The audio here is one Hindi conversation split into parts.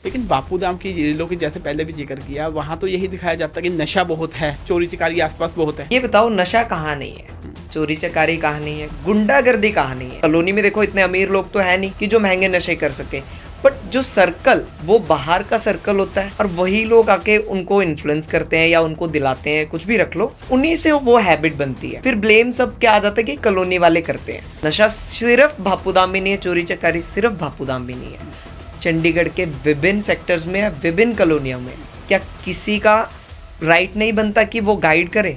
लेकिन बापू धाम की जेलों की जैसे पहले भी जिक्र किया, वहाँ तो यही दिखाया जाता है कि नशा बहुत है, चोरी चकारी आसपास बहुत है। ये बताओ नशा कहाँ नहीं है, चोरी चकारी कहाँ नहीं है, गुंडागर्दी कहाँ नहीं है। कॉलोनी में देखो इतने अमीर लोग तो है नहीं कि जो महंगे नशे कर सके, बट जो सर्कल वो बाहर का सर्कल होता है और वही लोग आके उनको इन्फ्लुएंस करते हैं या उनको दिलाते हैं, कुछ भी रख लो, उन्हीं से वो हैबिट बनती है। फिर ब्लेम सब क्या आ जाता है कि कॉलोनी वाले करते हैं। नशा सिर्फ बापूधाम में नहीं है, चोरी चकारी सिर्फ बापूधाम में नहीं है, चंडीगढ़ के विभिन्न सेक्टर्स में, विभिन्न कॉलोनियों में। क्या किसी का राइट नहीं बनता कि वो गाइड करे?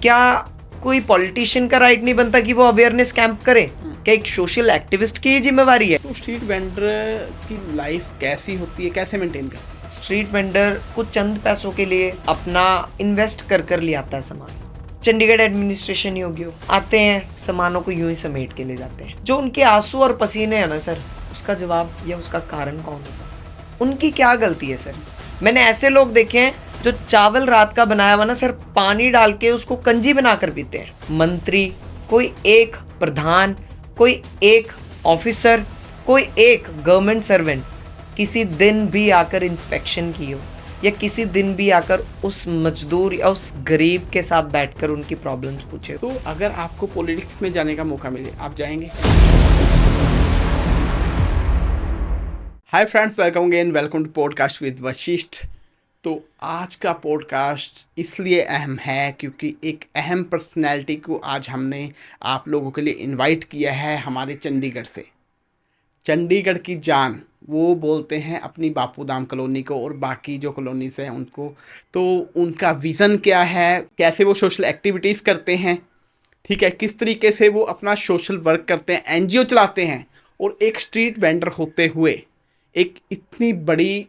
क्या कोई पॉलिटिशियन का राइट नहीं बनता कि वो अवेयरनेस कैंप करे? क्या एक सोशल एक्टिविस्ट की जिम्मेवारी है? तो स्ट्रीट वेंडर की लाइफ कैसी होती है, कैसे मेंटेन करते हैं? स्ट्रीट वेंडर कुछ चंद पैसों के लिए अपना इन्वेस्ट कर ले आता है सामान। चंडीगढ़ एडमिनिस्ट्रेशन योग्य आते हैं, सामानों को यूं ही समेट के ले जाते हैं। जो उनके आंसू और पसीने हैं ना सर, उसका जवाब या उसका कारण कौन होगा? उनकी क्या गलती है सर? मैंने ऐसे लोग देखे हैं जो चावल रात का बनाया हुआ ना सर, पानी डाल के उसको कंजी बनाकर पीते हैं। मंत्री, कोई एक प्रधान, कोई एक ऑफिसर, कोई एक गवर्नमेंट सर्वेंट किसी दिन भी आकर इंस्पेक्शन की हो या किसी दिन भी आकर उस मजदूर या उस गरीब के साथ बैठकर उनकी प्रॉब्लम्स पूछे? तो अगर आपको पॉलिटिक्स में जाने का मौका मिले, आप जाएंगे? Hi friends, welcome again, welcome to podcast with Vashishtha. तो आज का पॉडकास्ट इसलिए अहम है क्योंकि एक अहम पर्सनैलिटी को आज हमने आप लोगों के लिए इनवाइट किया है हमारे चंडीगढ़ से। चंडीगढ़ की जान वो बोलते हैं अपनी बापू धाम कॉलोनी को और बाकी जो कॉलोनीज हैं उनको। तो उनका विज़न क्या है, कैसे वो सोशल एक्टिविटीज़ करते हैं, ठीक है, किस तरीके से वो अपना सोशल वर्क करते हैं, एनजीओ चलाते हैं, और एक स्ट्रीट वेंडर होते हुए एक इतनी बड़ी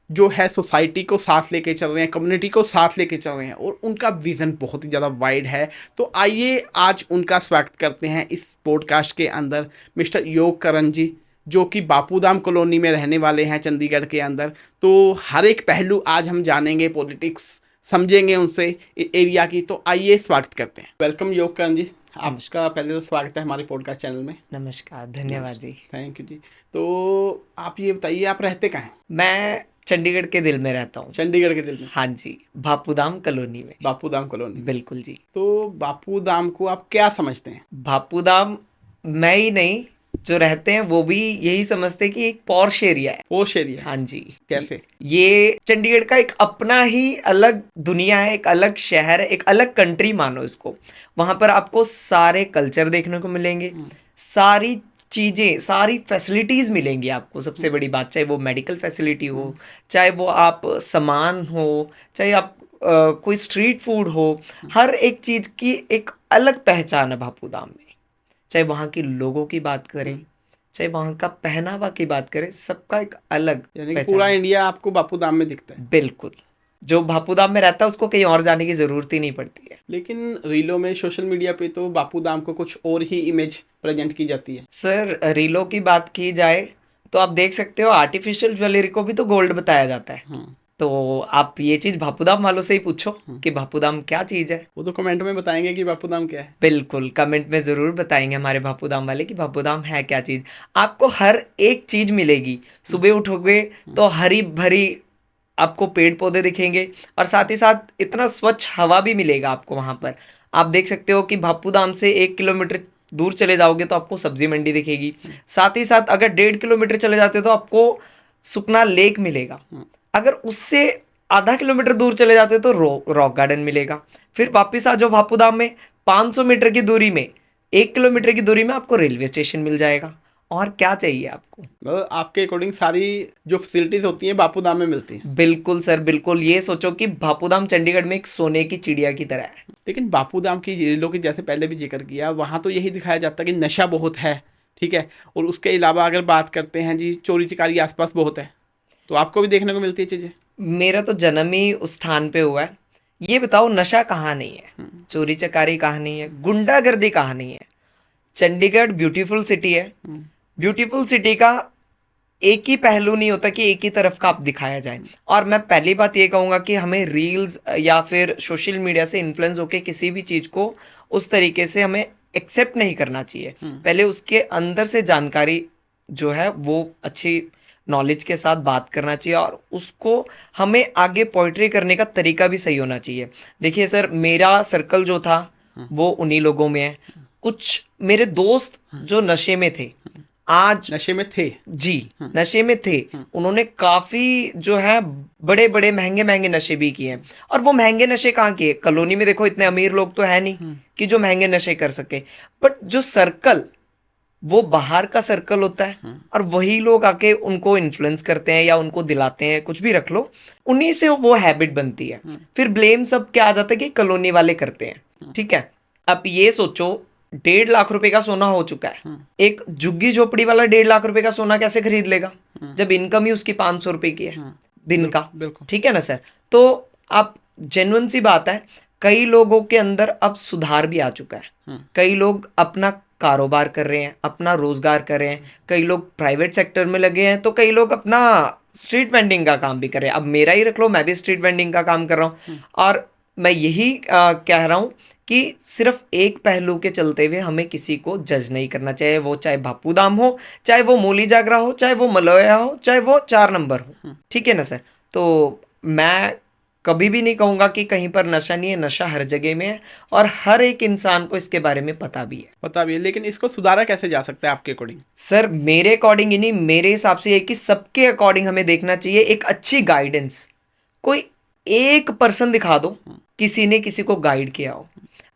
जो है सोसाइटी को साथ लेके चल रहे हैं, कम्युनिटी को साथ लेके चल रहे हैं, और उनका विज़न बहुत ही ज़्यादा वाइड है। तो आइए आज उनका स्वागत करते हैं इस पॉडकास्ट के अंदर, मिस्टर योग करण जी, जो कि बापू धाम कॉलोनी में रहने वाले हैं चंडीगढ़ के अंदर। तो हर एक पहलू आज हम जानेंगे, पॉलिटिक्स समझेंगे उनसे एरिया की। तो आइए स्वागत करते हैं। वेलकम योग करण जी, आपका पहले तो स्वागत है हमारे पॉडकास्ट चैनल में। नमस्कार, धन्यवाद जी। थैंक यू जी। तो आप ये बताइए, आप रहते कहाँ हैं? मैं चंडीगढ़ के दिल में रहता हूँ। चंडीगढ़ के दिल में? हाँ जी, बापूधाम कॉलोनी में। बापूधाम कॉलोनी, बिल्कुल जी। तो बापूधाम को आप क्या समझते हैं? बापूधाम मैं ही नहीं, जो रहते हैं वो भी यही समझते हैं कि एक पॉश एरिया है। Posh area? हाँ जी। कैसे? ये चंडीगढ़ का एक अपना ही अलग दुनिया है, एक अलग शहर है, एक अलग कंट्री मानो इसको। वहाँ पर आपको सारे कल्चर देखने को मिलेंगे, सारी चीज़ें, सारी फैसिलिटीज़ मिलेंगी आपको। सबसे बड़ी बात, चाहे वो मेडिकल फैसिलिटी हो, चाहे वो आप सामान हो, चाहे आप कोई स्ट्रीट फूड हो, हर एक चीज़ की एक अलग पहचान है बापूधाम में। चाहे वहाँ के लोगों की बात करें, चाहे वहाँ का पहनावा की बात करें, सबका एक अलग यानी कि पूरा इंडिया आपको बापूधाम में दिखता है? बिल्कुल, जो बापूधाम में रहता है उसको कहीं और जाने की ज़रूरत ही नहीं पड़ती है। लेकिन रीलों में, सोशल मीडिया पे तो बापूधाम को कुछ और ही इमेज प्रेजेंट की जाती है। सर, रीलों की बात की जाए तो आप देख सकते हो आर्टिफिशियल ज्वेलरी को भी तो गोल्ड बताया जाता है। तो आप ये चीज़ बापूधाम वालों से ही पूछो कि बापूधाम क्या चीज़ है। वो तो कमेंट में बताएंगे कि बापूधाम क्या है। बिल्कुल, कमेंट में ज़रूर बताएंगे हमारे बापूधाम वाले कि बापूधाम है क्या चीज़। आपको हर एक चीज़ मिलेगी। सुबह उठोगे तो हरी भरी आपको पेड़ पौधे दिखेंगे और साथ ही साथ इतना स्वच्छ हवा भी मिलेगा आपको वहाँ पर। आप देख सकते हो कि बापूधाम से 1 किलोमीटर दूर चले जाओगे तो आपको सब्जी मंडी दिखेगी। साथ ही साथ अगर 1.5 किलोमीटर चले जाते हो तो आपको सुखना लेक मिलेगा। अगर उससे आधा किलोमीटर दूर चले जाते हो तो रॉक गार्डन मिलेगा। फिर वापस आ जाओ बापूधाम में, 500 मीटर की दूरी में, 1 किलोमीटर की दूरी में आपको रेलवे स्टेशन मिल जाएगा। और क्या चाहिए आपको? मतलब आपके अकॉर्डिंग सारी जो फैसिलिटीज होती हैं बापूधाम में मिलती हैं? बिल्कुल सर, बिल्कुल। ये सोचो कि बापूधाम चंडीगढ़ में एक सोने की चिड़िया की तरह है। लेकिन बापूधाम की जेलों की जैसे पहले भी जिक्र किया, वहाँ तो यही दिखाया जाता है कि नशा बहुत है, ठीक है, और उसके अलावा अगर बात करते हैं जी, चोरी चकारी आसपास बहुत है। तो आपको भी देखने को मिलती है चीज़ें? मेरा तो जन्म ही उस स्थान पे हुआ है। ये बताओ नशा कहाँ नहीं है, चोरी चकारी कहाँ नहीं है, गुंडागर्दी कहाँ नहीं है। चंडीगढ़ ब्यूटीफुल सिटी है। ब्यूटीफुल सिटी का एक ही पहलू नहीं होता कि एक ही तरफ का आप दिखाया जाए। और मैं पहली बात ये कहूँगा कि हमें रील्स या फिर सोशल मीडिया से इन्फ्लुएंस होकर किसी भी चीज़ को उस तरीके से हमें एक्सेप्ट नहीं करना चाहिए। पहले उसके अंदर से जानकारी जो है वो अच्छी नॉलेज के साथ बात करना चाहिए और उसको हमें आगे पोइट्री करने का तरीका भी सही होना चाहिए। देखिए सर, मेरा सर्कल जो था वो उन्हीं लोगों में है। कुछ मेरे दोस्त जो नशे में थे, आज नशे में थे। जी नशे में थे, उन्होंने काफी जो है बड़े बड़े महंगे महंगे नशे भी किए हैं। और वो महंगे नशे कहाँ किए? कॉलोनी में देखो इतने अमीर लोग तो है नहीं कि जो महंगे नशे कर सके, बट जो सर्कल वो बाहर का सर्कल होता है और वही लोग आके उनको इन्फ्लुएंस करते हैं या उनको दिलाते हैं, कुछ भी रख लो, उन्हीं से वो हैबिट बनती है। फिर ब्लेम सब क्या आ जाता है कि कॉलोनी वाले करते हैं। ठीक है, अब ये सोचो 1.5 लाख रुपए का सोना हो चुका है, एक झुग्गी झोपड़ी वाला 1.5 लाख रुपए का सोना कैसे खरीद लेगा जब इनकम ही उसकी 500 रुपए की है दिन का? बिल्कुल। ठीक है ना सर? तो आप जेन्युइन सी बात है, कई लोगों के अंदर अब सुधार भी आ चुका है। कई लोग अपना कारोबार कर रहे हैं, अपना रोजगार कर रहे हैं, कई लोग प्राइवेट सेक्टर में लगे हैं, तो कई लोग अपना स्ट्रीट वेंडिंग का काम भी कर रहे हैं। अब मेरा ही रख लो, मैं भी स्ट्रीट वेंडिंग का काम कर रहा हूँ और मैं यही कह रहा हूँ कि सिर्फ एक पहलू के चलते हुए हमें किसी को जज नहीं करना चाहिए, वो चाहे बापू धाम हो, चाहे वो मूली जागरा हो, चाहे वो मलोया हो, चाहे वो 4 नंबर हो। ठीक है ना सर? तो मैं कभी भी नहीं कहूँगा कि कहीं पर नशा नहीं है, नशा हर जगह में है और हर एक इंसान को इसके बारे में पता भी है। पता भी है, लेकिन इसको सुधारा कैसे जा सकता है आपके अकॉर्डिंग? सर मेरे अकॉर्डिंग ही नहीं, मेरे हिसाब से ये कि सबके अकॉर्डिंग हमें देखना चाहिए एक अच्छी गाइडेंस। कोई एक पर्सन दिखा दो किसी ने किसी को गाइड किया हो।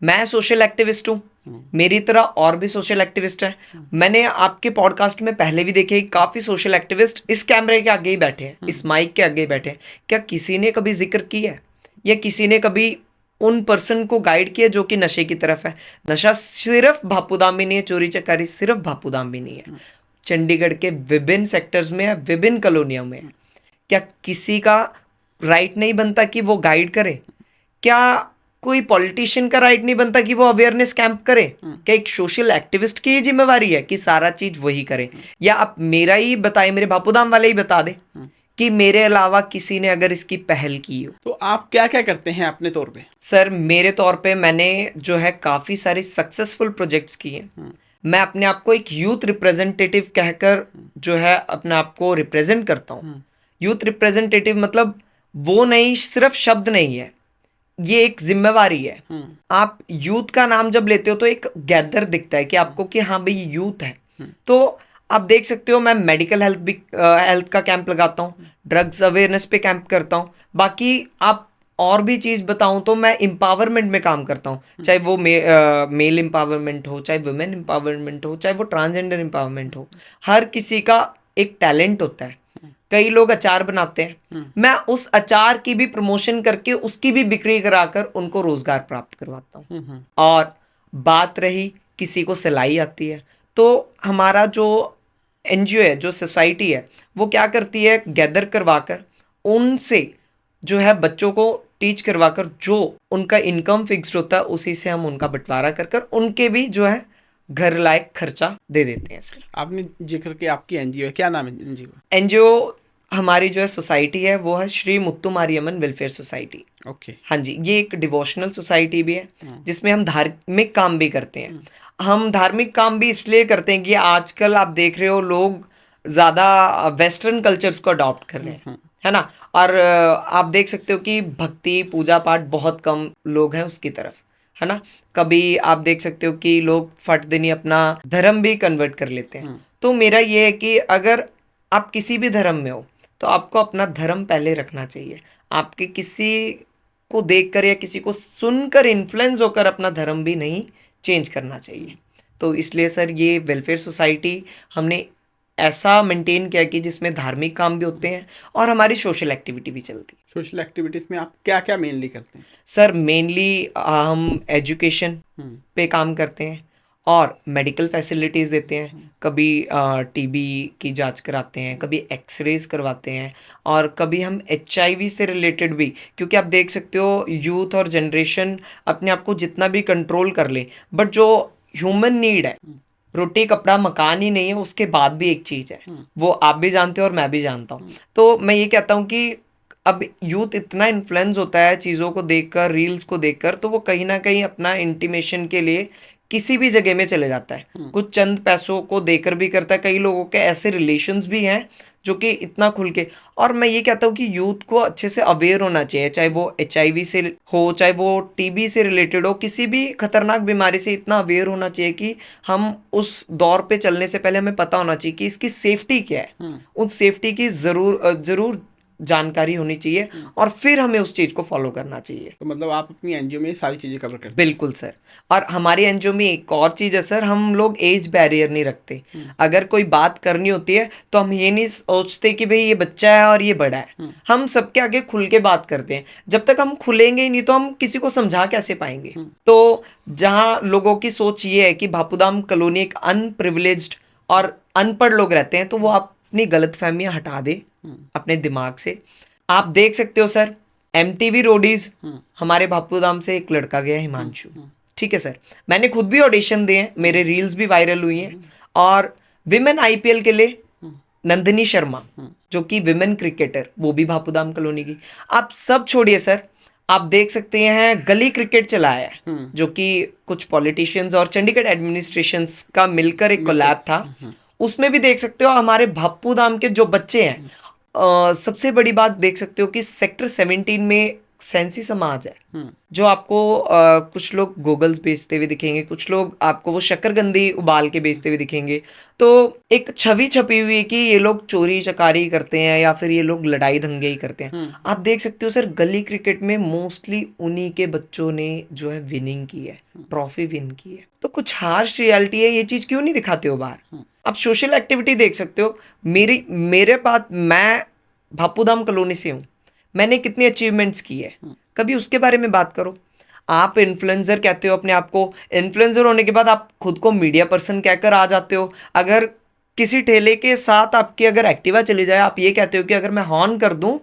मैं सोशल एक्टिविस्ट हूँ, मेरी तरह और भी सोशल एक्टिविस्ट हैं। मैंने आपके पॉडकास्ट में पहले भी देखे काफी सोशल एक्टिविस्ट इस कैमरे के आगे ही बैठे हैं, इस माइक के आगे ही बैठे हैं। क्या किसी ने कभी जिक्र किया है या किसी ने कभी उन पर्सन को गाइड किया जो कि नशे की तरफ है? नशा सिर्फ भापूदाम भी नहीं है, चोरी चकारी सिर्फ भापूदाम भी नहीं है, चंडीगढ़ के विभिन्न सेक्टर्स में है, विभिन्न कॉलोनियों में है। क्या किसी का राइट नहीं बनता कि वो गाइड करे? क्या कोई पॉलिटिशियन का राइट नहीं बनता कि वो अवेयरनेस कैंप करे? क्या एक सोशल एक्टिविस्ट की जिम्मेवारी है कि सारा चीज वही करे? या आप मेरा ही बताए, मेरे बापूधाम वाले ही बता दे कि मेरे अलावा किसी ने अगर इसकी पहल की हो? तो आप क्या क्या करते हैं अपने तौर पे? सर मेरे तौर पे मैंने जो है काफी सारे सक्सेसफुल प्रोजेक्ट्स किए हैं। मैं अपने आप को एक यूथ रिप्रेजेंटेटिव कहकर जो है अपने आप को रिप्रेजेंट करता हूँ। यूथ रिप्रेजेंटेटिव मतलब वो नहीं, सिर्फ शब्द नहीं है, ये एक जिम्मेवारी है। आप यूथ का नाम जब लेते हो तो एक गैदर दिखता है कि आपको कि हाँ भाई ये यूथ है। तो आप देख सकते हो मैं मेडिकल हेल्थ का कैंप लगाता हूँ, ड्रग्स अवेयरनेस पे कैंप करता हूँ। बाकी आप और भी चीज़ बताऊँ तो मैं एम्पावरमेंट में काम करता हूँ, चाहे वो मेल एम्पावरमेंट हो, चाहे वुमेन एम्पावरमेंट हो, चाहे वो ट्रांसजेंडर एम्पावरमेंट हो। हर किसी का एक टैलेंट होता है। कई लोग अचार बनाते हैं, मैं उस अचार की भी प्रमोशन करके उसकी भी बिक्री कराकर उनको रोजगार प्राप्त करवाता हूँ। और बात रही किसी को सिलाई आती है, तो हमारा जो एनजीओ है, जो सोसाइटी है, वो क्या करती है, गैदर करवाकर उनसे जो है बच्चों को टीच करवाकर जो उनका इनकम फिक्स्ड होता है उसी से हम उनका बंटवारा कर कर उनके भी जो है घर लायक खर्चा दे देते हैं। सर आपने जिक्र किया आपकी एनजीओ है, क्या नाम है एनजीओ? एनजीओ हमारी जो है सोसाइटी है वो है श्री मुत्तुमारियम्मन वेलफेयर सोसाइटी। ओके। हाँ जी, ये एक डिवोशनल सोसाइटी भी है जिसमें हम धार्मिक काम भी करते हैं। हम धार्मिक काम भी इसलिए करते हैं कि आजकल आप देख रहे हो लोग ज़्यादा वेस्टर्न कल्चर्स को अडॉप्ट कर रहे हैं, है ना? और आप देख सकते हो कि भक्ति पूजा पाठ बहुत कम लोग हैं उसकी तरफ, है ना? कभी आप देख सकते हो कि लोग फट देनी अपना धर्म भी कन्वर्ट कर लेते हैं। तो मेरा ये है कि अगर आप किसी भी धर्म में हो तो आपको अपना धर्म पहले रखना चाहिए। आपके किसी को देखकर या किसी को सुनकर इन्फ्लुएंस होकर अपना धर्म भी नहीं चेंज करना चाहिए। तो इसलिए सर ये वेलफेयर सोसाइटी हमने ऐसा मेंटेन किया कि जिसमें धार्मिक काम भी होते हैं और हमारी सोशल एक्टिविटी भी चलती है। सोशल एक्टिविटीज में आप क्या क्या मेनली करते हैं? सर मेनली हम एजुकेशन पे काम करते हैं और मेडिकल फैसिलिटीज़ देते हैं। कभी टीबी की जांच कराते हैं, कभी एक्सरेज करवाते हैं और कभी हम HIV से रिलेटेड भी, क्योंकि आप देख सकते हो यूथ और जनरेशन अपने आप को जितना भी कंट्रोल कर ले, बट जो ह्यूमन नीड है, रोटी कपड़ा मकान ही नहीं है, उसके बाद भी एक चीज़ है, वो आप भी जानते हो और मैं भी जानता हूँ। तो मैं ये कहता हूँ कि अब यूथ इतना इन्फ्लुएंस होता है चीज़ों को देखकर, रील्स को देखकर, तो वो कहीं ना कहीं अपना इंटीमेशन के लिए किसी भी जगह में चले जाता है, कुछ चंद पैसों को देकर भी करता है। कई लोगों के ऐसे रिलेशंस भी हैं जो कि इतना खुल के, और मैं ये कहता हूँ कि यूथ को अच्छे से अवेयर होना चाहिए, चाहे वो HIV से हो, चाहे वो TB से रिलेटेड हो, किसी भी खतरनाक बीमारी से इतना अवेयर होना चाहिए कि हम उस दौर पे चलने से पहले हमें पता होना चाहिए कि इसकी सेफ्टी क्या है। उस सेफ्टी की जरूर जानकारी होनी चाहिए और फिर हमें उस चीज को फॉलो करना चाहिए। तो मतलब आप अपनी एनजीओ में सारी चीज़ें कवर करते हैं? बिल्कुल सर। और हमारी एनजीओ में एक और चीज है सर, हम लोग एज बैरियर नहीं रखते। अगर कोई बात करनी होती है तो हम ये नहीं सोचते कि भाई ये बच्चा है और ये बड़ा है। हम सबके आगे खुल के बात करते हैं। जब तक हम खुलेंगे ही नहीं तो हम किसी को समझा कैसे पाएंगे। तो जहाँ लोगों की सोच ये है कि बापूधाम कॉलोनी एक अनप्रिविलेज्ड और अनपढ़ लोग रहते हैं, तो वो अपनी गलतफहमियां हटा दे अपने दिमाग से। आप देख सकते हो सर, MTV रोडीज हमारे बापूधाम से एक लड़का गया, हिमांशु। ठीक है सर, मैंने खुद भी ऑडिशन दिए हैं, मेरे रील्स भी वायरल हुई हैं। और विमेन IPL के लिए नंदिनी शर्मा जो कि विमेन क्रिकेटर, वो भी बापूधाम कॉलोनी की। आप सब छोड़िए सर, आप देख सकते हैं गली क्रिकेट चलाया है जो कि कुछ पॉलिटिशियंस और चंडीगढ़ एडमिनिस्ट्रेशन का मिलकर एक कोलैब था। उसमें भी देख सकते हो हमारे बापूधाम के जो बच्चे हैं। सबसे बड़ी बात देख सकते हो कि सेक्टर 17 में सेंसी समाज है, जो आपको कुछ लोग गोगल्स बेचते हुए दिखेंगे, कुछ लोग आपको वो शक्करकंदी उबाल के बेचते हुए दिखेंगे। तो एक छवि छपी हुई है कि ये लोग चोरी चकारी करते हैं या फिर ये लोग लड़ाई दंगे ही करते हैं। आप देख सकते हो सर, गली क्रिकेट में मोस्टली उन्हीं के बच्चों ने जो है विनिंग की है, ट्रॉफी विन की है। तो कुछ हार्श रियलिटी है, ये चीज क्यों नहीं दिखाते हो बाहर? आप सोशल एक्टिविटी देख सकते हो। मेरे पास, मैं बापूधाम कॉलोनी से हूँ, मैंने कितनी अचीवमेंट्स की है, कभी उसके बारे में बात करो। आप इन्फ्लुएंसर कहते हो अपने आप को, इन्फ्लुएंसर होने के बाद आप खुद को मीडिया पर्सन कहकर आ जाते हो। अगर किसी ठेले के साथ आपकी अगर एक्टिवा चली जाए, आप ये कहते हो कि अगर मैं हॉर्न कर दूं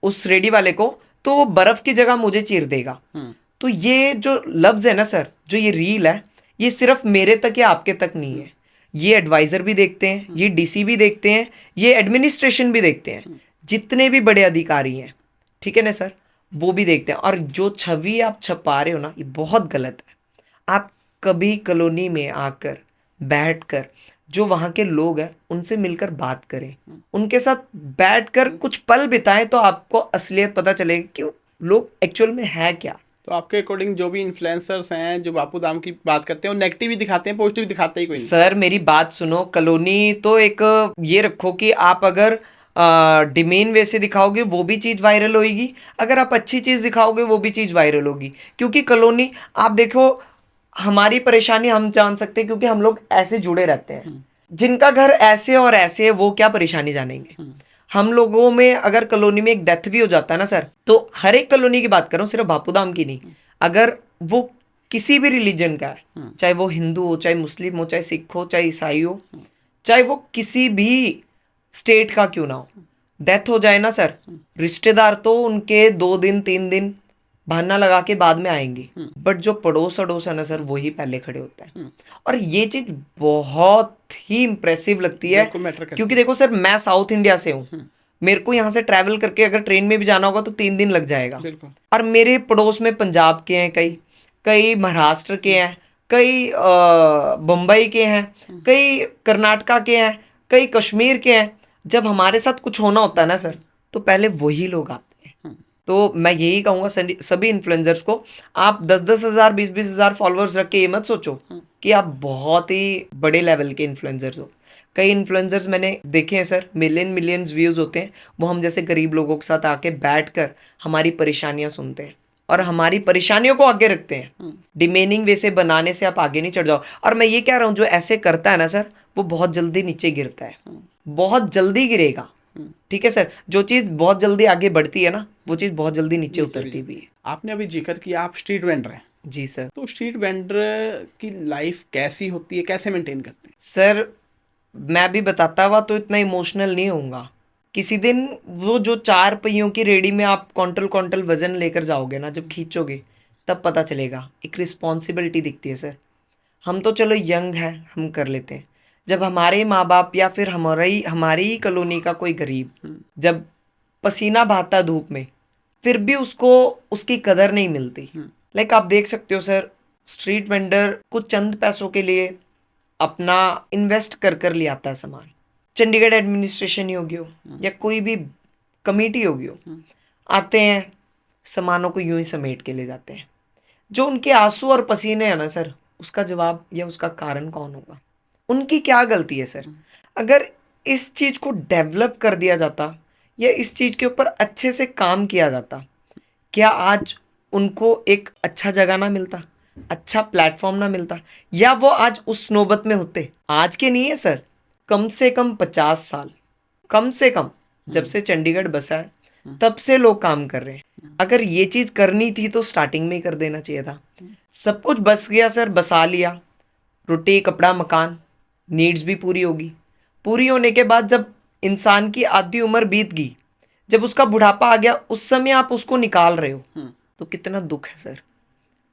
उस रेडी वाले को तो वो बर्फ की जगह मुझे चीर देगा। तो ये जो लफ्ज है ना सर, जो ये रील है, ये सिर्फ मेरे तक या आपके तक नहीं है, ये एडवाइजर भी देखते हैं, ये DC भी देखते हैं, ये एडमिनिस्ट्रेशन भी देखते हैं, जितने भी बड़े अधिकारी हैं, ठीक है ना सर, वो भी देखते हैं। और जो छवि आप छपा रहे हो ना, ये बहुत गलत है। आप कभी कॉलोनी में आकर बैठकर जो वहाँ के लोग हैं उनसे मिलकर बात करें, उनके साथ बैठकर कुछ पल बिताएं, तो आपको असलियत पता चलेगी कि लोग एक्चुअल में है क्या। तो आपके अकॉर्डिंग जो भी इन्फ्लुएंसर्स हैं जो बापूधाम की बात करते हैं, वो नेगेटिव ही दिखाते हैं, पॉजिटिव दिखाते ही कोई नहीं? सर मेरी बात सुनो, कॉलोनी तो एक ये रखो कि आप अगर डिमेन वे से दिखाओगे वो भी चीज़ वायरल होगी, अगर आप अच्छी चीज़ दिखाओगे वो भी चीज़ वायरल होगी। क्योंकि कॉलोनी, आप देखो, हमारी परेशानी हम जान सकते हैं क्योंकि हम लोग ऐसे जुड़े रहते हैं। जिनका घर ऐसे और ऐसे है वो क्या परेशानी जानेंगे। हम लोगों में अगर कॉलोनी में एक डेथ भी हो जाता है ना सर, तो हर एक कॉलोनी की बात करो, सिर्फ बापूधाम की नहीं, अगर वो किसी भी रिलीजन का है, चाहे वो हिंदू हो, चाहे मुस्लिम हो, चाहे सिख हो, चाहे ईसाई हो, चाहे वो किसी भी स्टेट का क्यों ना हो, डेथ हो जाए ना सर, रिश्तेदार तो उनके 2 दिन 3 दिन बहाना लगा के बाद में आएंगे, बट जो पड़ोस अड़ोस है ना सर, वही पहले खड़े होता है। और ये चीज बहुत ही इंप्रेसिव लगती है, क्योंकि देखो सर, मैं साउथ इंडिया से हूँ, मेरे को यहाँ से ट्रैवल करके अगर ट्रेन में भी जाना होगा तो 3 दिन लग जाएगा। और मेरे पड़ोस में पंजाब के हैं, कई महाराष्ट्र के हैं, कई बम्बई के हैं, कई कर्नाटका के हैं, कई कश्मीर के हैं। जब हमारे साथ कुछ होना होता है ना सर, तो पहले वही लोग आते हैं। तो मैं यही कहूँगा सभी इन्फ्लुएंसर्स को, आप 10-10 हज़ार 20-20 हज़ार फॉलोअर्स रख के ये मत सोचो कि आप बहुत ही बड़े लेवल के इन्फ्लुएंसर्स हो। कई इन्फ्लुएंसर्स मैंने देखे हैं सर, मिलियंस व्यूज़ होते हैं, वो हम जैसे गरीब लोगों के साथ आके बैठकर हमारी परेशानियां सुनते हैं और हमारी परेशानियों को आगे रखते हैं। डिमेनिंग वे से बनाने से आप आगे नहीं चढ़ जाओ। और मैं ये कह रहा हूँ, जो ऐसे करता है ना सर, वो बहुत जल्दी नीचे गिरता है, बहुत जल्दी गिरेगा। ठीक है सर, जो चीज़ बहुत जल्दी आगे बढ़ती है ना, वो चीज़ बहुत जल्दी नीचे उतरती भी है। आपने अभी जिक्र किया आप स्ट्रीट वेंडर हैं। जी सर। तो स्ट्रीट वेंडर की लाइफ कैसी होती है, कैसे मेंटेन करते हैं? सर मैं भी बताता हुआ तो इतना इमोशनल नहीं होऊंगा। किसी दिन वो जो 4 पहियों की रेडी में आप क्विंटल वजन लेकर जाओगे ना, जब खींचोगे तब पता चलेगा, एक रिस्पॉन्सिबिलिटी दिखती है सर। हम तो चलो यंग हैं, हम कर लेते हैं। जब हमारे माँ बाप या फिर हमारी ही कॉलोनी का कोई गरीब जब पसीना बहाता धूप में, फिर भी उसको उसकी कदर नहीं मिलती। लाइक आप देख सकते हो सर, स्ट्रीट वेंडर कुछ चंद पैसों के लिए अपना इन्वेस्ट कर कर ले आता है सामान। चंडीगढ़ एडमिनिस्ट्रेशन ही होगी हो या कोई भी कमेटी होगी हो, आते हैं सामानों को यूं ही समेट के ले जाते हैं। जो उनके आंसू और पसीने हैं ना सर, उसका जवाब या उसका कारण कौन होगा? उनकी क्या गलती है सर? अगर इस चीज को डेवलप कर दिया जाता या इस चीज के ऊपर अच्छे से काम किया जाता, क्या आज उनको एक अच्छा जगह ना मिलता, अच्छा प्लेटफॉर्म ना मिलता, या वो आज उस नौबत में होते? आज के नहीं है सर, कम से कम 50 साल, कम से कम जब से चंडीगढ़ बसा है तब से लोग काम कर रहे हैं। अगर ये चीज करनी थी तो स्टार्टिंग में ही कर देना चाहिए था। सब कुछ बस गया सर, बसा लिया, रोटी कपड़ा मकान, नीड्स भी पूरी होगी। पूरी होने के बाद जब इंसान की आधी उम्र बीत गई, जब उसका बुढ़ापा आ गया, उस समय आप उसको निकाल रहे हो, तो कितना दुख है सर।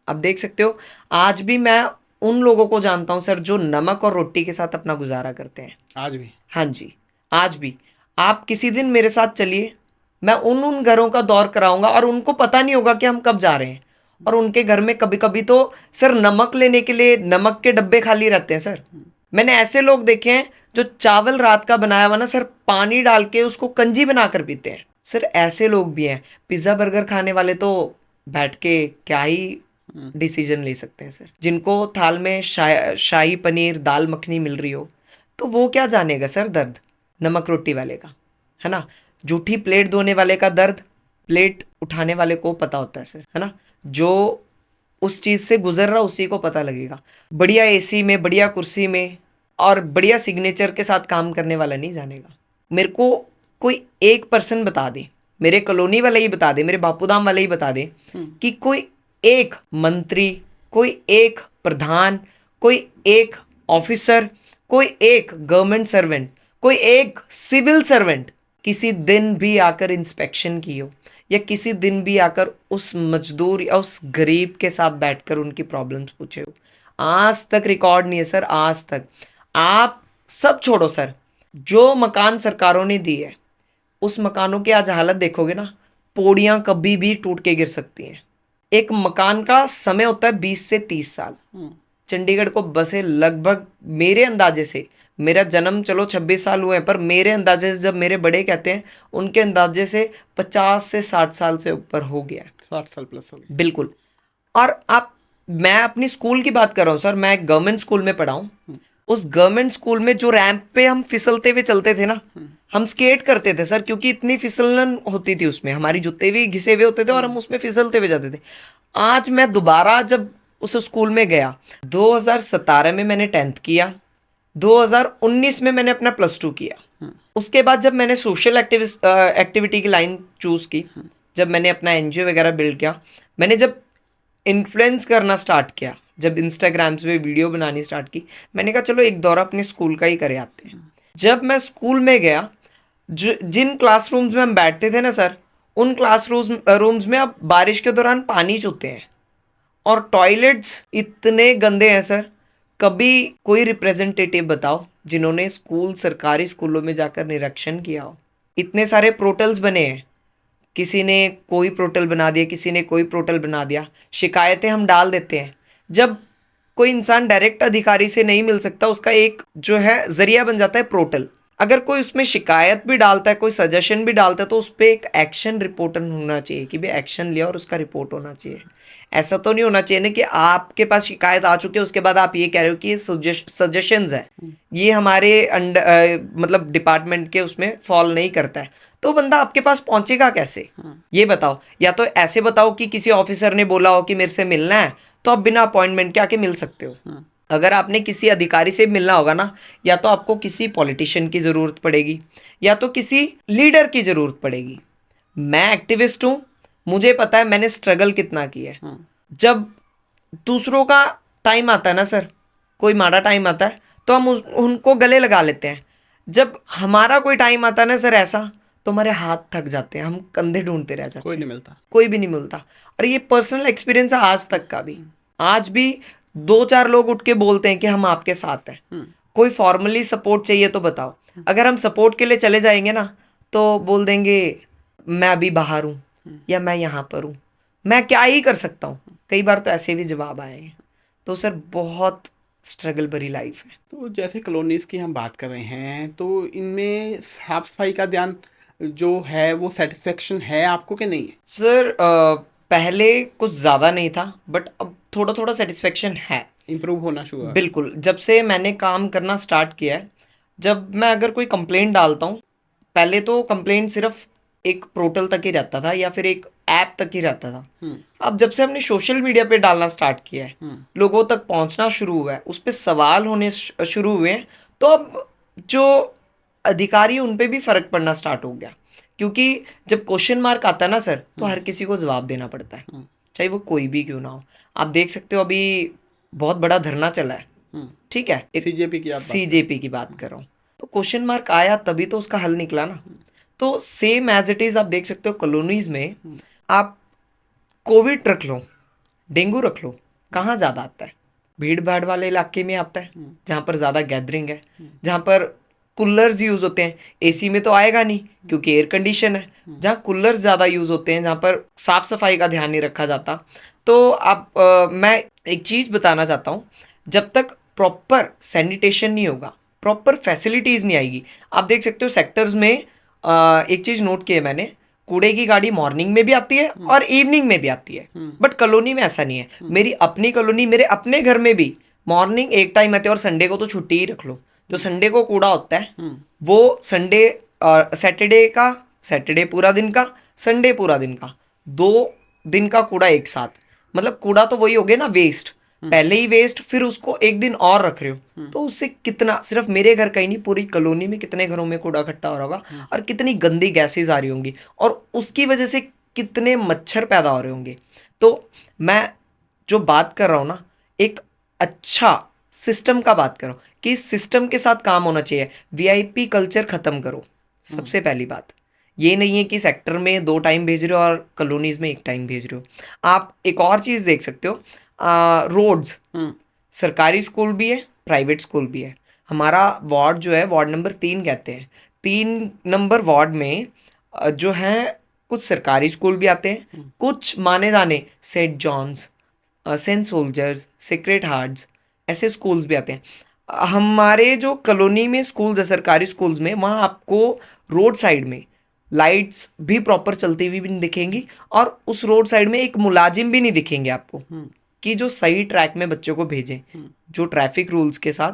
आप देख सकते हो, आज भी मैं उन लोगों को जानता हूं सर जो नमक और रोटी के साथ अपना गुजारा करते हैं। आज भी? हाँ जी, आज भी। आप किसी दिन मेरे साथ चलिए, मैं उन घरों का दौर कराऊंगा और उनको पता नहीं होगा कि हम कब जा रहे हैं। और उनके घर में कभी कभी तो सर नमक लेने के लिए नमक के डब्बे खाली रहते हैं सर। मैंने ऐसे लोग देखे हैं जो चावल रात का बनाया हुआ ना सर, पानी डाल के उसको कंजी बनाकर पीते हैं सर। ऐसे लोग भी हैं। पिज्ज़ा बर्गर खाने वाले तो बैठ के क्या ही डिसीजन ले सकते हैं सर। जिनको थाल में शाही पनीर दाल मखनी मिल रही हो, तो वो क्या जानेगा सर दर्द नमक रोटी वाले का, है ना? जूठी प्लेट धोने वाले का दर्द प्लेट उठाने वाले को पता होता है सर, है ना? जो उस चीज से गुजर रहा उसी को पता लगेगा। बढ़िया एसी में, बढ़िया कुर्सी में और बढ़िया सिग्नेचर के साथ काम करने वाला नहीं जानेगा। मेरे को कोई एक पर्सन बता दे, मेरे कॉलोनी वाले ही बता दे, मेरे बापूधाम वाले ही बता दे कि कोई एक मंत्री, कोई एक प्रधान, कोई एक ऑफिसर, कोई एक गवर्नमेंट सर्वेंट, कोई एक सिविल सर्वेंट किसी दिन भी आकर इंस्पेक्शन की हो, या किसी दिन भी आकर उस मजदूर या उस गरीब के साथ बैठकर उनकी प्रॉब्लम्स पूछे हो। आज तक रिकॉर्ड नहीं है सर, आज तक। आप सब छोड़ो सर, जो मकान सरकारों ने दी है उस मकानों की आज हालत देखोगे ना, पौड़ियां कभी भी टूट के गिर सकती हैं। एक मकान का समय होता है 20 से 30 साल। चंडीगढ़ को बसे लगभग, मेरे अंदाजे से, मेरा जन्म चलो 26 साल हुए हैं, पर मेरे अंदाजे से, जब मेरे बड़े कहते हैं उनके अंदाजे से 50 से 60 साल से ऊपर हो गया है। 60 साल प्लस हो गया। बिल्कुल। और मैं अपनी स्कूल की बात कर रहा हूँ सर, मैं एक गवर्नमेंट स्कूल में पढ़ा हूँ। उस गवर्नमेंट स्कूल में जो रैंप पे हम फिसलते हुए चलते थे ना, हम स्केट करते थे सर, क्योंकि इतनी फिसलन होती थी उसमें, हमारी जूते भी घिसे हुए होते थे और हम उसमें फिसलते हुए जाते थे। आज मैं दोबारा जब उस स्कूल में गया, 2017 में मैंने 10th किया, 2019 में मैंने अपना +2 किया। उसके बाद जब मैंने सोशल एक्टिविटी की लाइन चूज की, जब मैंने अपना एनजीओ वगैरह बिल्ड किया, मैंने जब इन्फ्लुएंस करना स्टार्ट किया, जब इंस्टाग्राम पे वीडियो बनानी स्टार्ट की, मैंने कहा चलो एक दौरा अपने स्कूल का ही करे आते हैं। जब मैं स्कूल में गया, जिन क्लासरूम्स में हम बैठते थे ना सर, उन रूम्स में अब बारिश के दौरान पानी चूते हैं और टॉयलेट्स इतने गंदे हैं सर। कभी कोई रिप्रेजेंटेटिव बताओ जिन्होंने सरकारी स्कूलों में जाकर निरीक्षण किया हो? इतने सारे पोर्टल्स बने हैं, किसी ने कोई पोर्टल बना दिया, किसी ने कोई पोर्टल बना दिया, शिकायतें हम डाल देते हैं। जब कोई इंसान डायरेक्ट अधिकारी से नहीं मिल सकता, उसका एक जो है जरिया बन जाता है पोर्टल। अगर कोई उसमें शिकायत भी डालता है, कोई सजेशन भी डालता है, तो उस पर एक एक्शन रिपोर्ट होना चाहिए कि भाई एक्शन लिया और उसका रिपोर्ट होना चाहिए। ऐसा तो नहीं होना चाहिए ना कि आपके पास शिकायत आ चुकी है, उसके बाद आप ये कह रहे हो कि ये सजेशंस है, ये हमारे मतलब डिपार्टमेंट के उसमें फॉल नहीं करता है। तो बंदा आपके पास पहुंचेगा कैसे, ये बताओ? या तो ऐसे बताओ कि किसी ऑफिसर ने बोला हो कि मेरे से मिलना है, तो आप बिना अपॉइंटमेंट के आके मिल सकते हो। अगर आपने किसी अधिकारी से मिलना होगा ना, या तो आपको किसी पॉलिटिशियन की ज़रूरत पड़ेगी, या तो किसी लीडर की ज़रूरत पड़ेगी। मैं एक्टिविस्ट हूँ, मुझे पता है मैंने स्ट्रगल कितना किया है। जब दूसरों का टाइम आता है ना सर, कोई माड़ा टाइम आता है, तो हम उनको गले लगा लेते हैं। जब हमारा कोई टाइम आता है ना सर ऐसा, तो हमारे हाथ थक जाते हैं, हम कंधे ढूंढते रह जाते हैं, कोई नहीं मिलता, कोई भी नहीं मिलता। और ये पर्सनल एक्सपीरियंस है आज तक का भी। आज भी 2-4 लोग उठ के बोलते हैं कि हम आपके साथ हैं। कोई फॉर्मली सपोर्ट चाहिए तो बताओ। अगर हम सपोर्ट के लिए चले जाएंगे ना, तो बोल देंगे मैं अभी बाहर हूँ या मैं यहाँ पर हूँ, मैं क्या ही कर सकता हूँ। कई बार तो ऐसे भी जवाब आए हैं। तो सर बहुत स्ट्रगल भरी लाइफ है। तो जैसे कॉलोनीज की हम बात कर रहे हैं, तो इनमें साफ सफाई का ध्यान जो है वो सेटिस्फेक्शन है आपको कि नहीं है? सर पहले कुछ ज़्यादा नहीं था, बट अब थोड़ा थोड़ा सेटिस्फेक्शन है। इम्प्रूव होना शुरू हुआ? बिल्कुल, जब से मैंने काम करना स्टार्ट किया है, जब मैं अगर कोई कंप्लेंट डालता हूँ, पहले तो कंप्लेंट सिर्फ एक पोर्टल तक ही रहता था या फिर एक ऐप तक ही रहता था। अब जब से हमने सोशल मीडिया पे डालना स्टार्ट किया है, लोगों तक पहुंचना शुरू हुआ है, उस पर सवाल होने शुरू हुए हैं, तो अब जो अधिकारी उन पे भी फर्क पड़ना स्टार्ट हो गया। क्योंकि जब क्वेश्चन मार्क आता है ना सर, तो हर किसी को जवाब देना पड़ता है, चाहे वो कोई भी क्यों ना हो। आप देख सकते हो अभी बहुत बड़ा धरना चला है, ठीक है, सीजेपी की आप बात सीजेपी की बात कर रहा हूँ, तो क्वेश्चन मार्क आया तभी तो उसका हल निकला ना। तो सेम एज इट इज आप देख सकते हो कॉलोनीज में, आप कोविड रख लो, डेंगू रख लो, कहाँ ज़्यादा आता है? भीड़ भाड़ वाले इलाके में आता है, जहाँ पर ज़्यादा गैदरिंग है, जहाँ पर कूलर्स यूज़ होते हैं। एसी में तो आएगा नहीं क्योंकि एयर कंडीशन है। जहाँ कूलर्स ज़्यादा यूज़ होते हैं, जहाँ पर साफ़ सफाई का ध्यान नहीं रखा जाता, तो आप मैं एक चीज़ बताना चाहता हूँ, जब तक प्रॉपर सैनिटेशन नहीं होगा, प्रॉपर फैसिलिटीज़ नहीं आएगी। आप देख सकते हो सेक्टर्स में एक चीज़ नोट की है मैंने, कूड़े की गाड़ी मॉर्निंग में भी आती है और इवनिंग में भी आती है, बट कॉलोनी में ऐसा नहीं है। मेरी अपनी कॉलोनी, मेरे अपने घर में भी मॉर्निंग एक टाइम आती है और संडे को तो छुट्टी ही रख लो। जो संडे को कूड़ा होता है वो संडे, सैटरडे का, सैटरडे पूरा दिन का, संडे पूरा दिन का, 2 दिन का कूड़ा एक साथ। मतलब कूड़ा तो वही हो गया ना, वेस्ट, पहले ही वेस्ट, फिर उसको एक दिन और रख रहे हो, तो उससे कितना, सिर्फ मेरे घर का ही नहीं, पूरी कॉलोनी में कितने घरों में कूड़ा इकट्ठा हो रहा होगा और कितनी गंदी गैसेज आ रही होंगी और उसकी वजह से कितने मच्छर पैदा हो रहे होंगे। तो मैं जो बात कर रहा हूँ ना, एक अच्छा सिस्टम का बात कर रहा हूँ कि इस सिस्टम के साथ काम होना चाहिए। वीआईपी कल्चर खत्म करो, सबसे पहली बात। ये नहीं है कि सेक्टर में 2 टाइम भेज रहे हो और कॉलोनीज में 1 टाइम भेज रहे हो। आप एक और चीज़ देख सकते हो, रोड्स, सरकारी स्कूल भी है, प्राइवेट स्कूल भी है। हमारा वार्ड जो है, वार्ड नंबर 3 कहते हैं, 3 नंबर वार्ड में जो है कुछ सरकारी स्कूल भी आते हैं, कुछ माने जाने Saint John's, Saint Soldiers, Sacred Hearts, ऐसे स्कूल्स भी आते हैं। हमारे जो कॉलोनी में स्कूल्स है, सरकारी स्कूल्स में, वहाँ आपको रोड साइड में लाइट्स भी प्रॉपर चलती हुई भी नहीं दिखेंगी और उस रोड साइड में एक मुलाजिम भी नहीं दिखेंगे आपको कि जो सही ट्रैक में बच्चों को भेजें, जो ट्रैफिक रूल्स के साथ